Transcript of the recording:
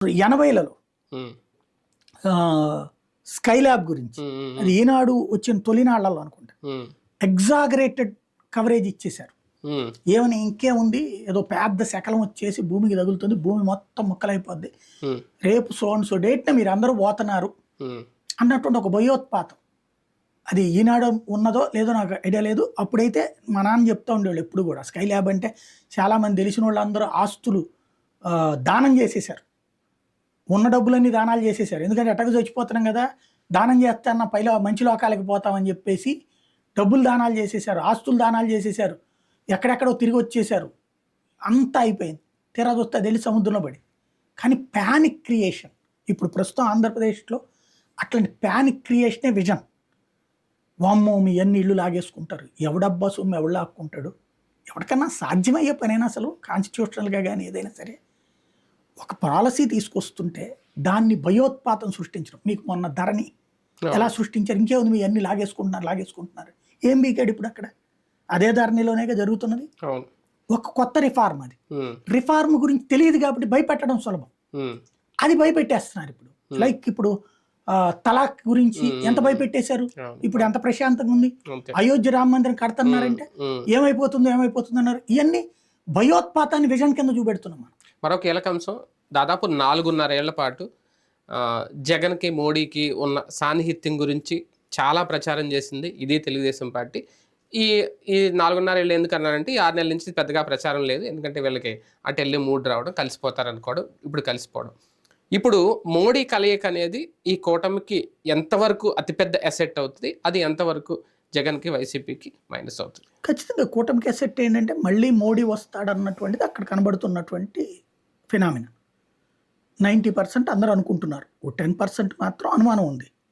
80లలో ఉమ్, sky lab గురించి ఉమ్, అది ఈనాడు వచ్చిన తొలినాళ్లలో అనుకుంటా ఉమ్, ఎగ్జాగరేటెడ్ కవరేజ్ ఇచ్చేశారు. ఉమ్, ఏమని ఇంకేముంది, ఏదో పెద్ద శకలం వచ్చేసి భూమికి తగులుతుంది, భూమి మొత్తం ముక్కలైపోద్ది, ఉమ్, రేపు సో డేట్న మీరు అందరూ పోతున్నారు ఉమ్, అన్నటువంటి ఒక భయోత్పాతం. అది ఈనాడు ఉన్నదో లేదో నాకు ఐడియా లేదు. అప్పుడైతే మా నాన్న చెప్తా ఉండేవాళ్ళు ఎప్పుడు కూడా స్కై ల్యాబ్ అంటే చాలామంది తెలిసిన వాళ్ళందరూ ఆస్తులు దానం చేసేశారు, ఉన్న డబ్బులన్నీ దానాలు చేసేశారు. ఎందుకంటే ఎట్టగా చచ్చిపోతున్నాం కదా, దానం చేస్తాన్న పైలో మంచి లోకాలకి పోతామని చెప్పేసి డబ్బులు దానాలు చేసేశారు, ఆస్తులు దానాలు చేసేశారు, ఎక్కడెక్కడో తిరిగి వచ్చేసారు, అంతా అయిపోయింది. తీరా చూస్తే అది వెళ్ళి సముద్రంలో పడి. కానీ ప్యానిక్ క్రియేషన్ ఇప్పుడు ప్రస్తుతం ఆంధ్రప్రదేశ్లో అట్లాంటి ప్యానిక్ క్రియేషనే విజన్. వామ్మో మీ అన్ని ఇళ్ళు లాగేసుకుంటారు, ఎవడబ్బా సొమ్ము ఎవడు లాక్కుంటాడు, ఎవరికన్నా సాధ్యమయ్యే పనైనా అసలు కాన్స్టిట్యూషనల్గా కానీ ఏదైనా సరే ఒక పాలసీ తీసుకొస్తుంటే దాన్ని భయోత్పాతం సృష్టించడం. మీకు మొన్న ధరణి ఎలా సృష్టించారు, ఇంకేముంది మీ అన్ని లాగేసుకుంటున్నారు, ఏం బీకాడు ఇప్పుడు అక్కడ? అదే ధరణిలోనేగా జరుగుతున్నది. అవును. ఒక కొత్త రిఫార్మ్ అది. ఉమ్, రిఫార్మ్ గురించి తెలియదు కాబట్టి భయపెట్టడం సులభం, ఉమ్, అది భయపెట్టేస్తున్నారు ఇప్పుడు. లైక్ ఇప్పుడు తలాక్ గురించి ఎంత భయపెట్టేశారు, అవును. ఇప్పుడు ఎంత ప్రశాంతంగా ఉంది. అంతే. అయోధ్య రామ మందిరం కడుతున్నారంటే ఉమ్. ఏమైపోతుందో అన్నారు. ఇవన్నీ భయోత్పాతాన్ని విజన్ కింద చూపెడుతున్నాం మనం. మరో కీలక అంశం, దాదాపు 4.5 ఏళ్ల పాటు జగన్కి మోడీకి ఉన్న సాన్నిహిత్యం గురించి చాలా ప్రచారం చేసింది ఇది తెలుగుదేశం పార్టీ. ఈ ఈ 4.5 ఏళ్ళు ఎందుకు అన్నారంటే, ఈ 6 నెలల నుంచి పెద్దగా ప్రచారం లేదు, ఎందుకంటే వీళ్ళకి అటు వెళ్ళి మూడ్ రావడం, కలిసిపోతారు అనుకోవడం, ఇప్పుడు కలిసిపోవడం. ఇప్పుడు మోడీ కలయిక అనేది ఈ కూటమికి ఎంతవరకు అతిపెద్ద అసెట్ అవుతుంది, అది ఎంతవరకు జగన్కి వైసీపీకి మైనస్ అవుతుంది? ఖచ్చితంగా కూటమికి అసెట్ ఏంటంటే మళ్ళీ మోడీ వస్తాడన్నటువంటిది అక్కడ కనబడుతున్నటువంటి ఫినామినా. 90% అందరూ అనుకుంటున్నారు, ఓ 10% మాత్రం అనుమానం ఉంది.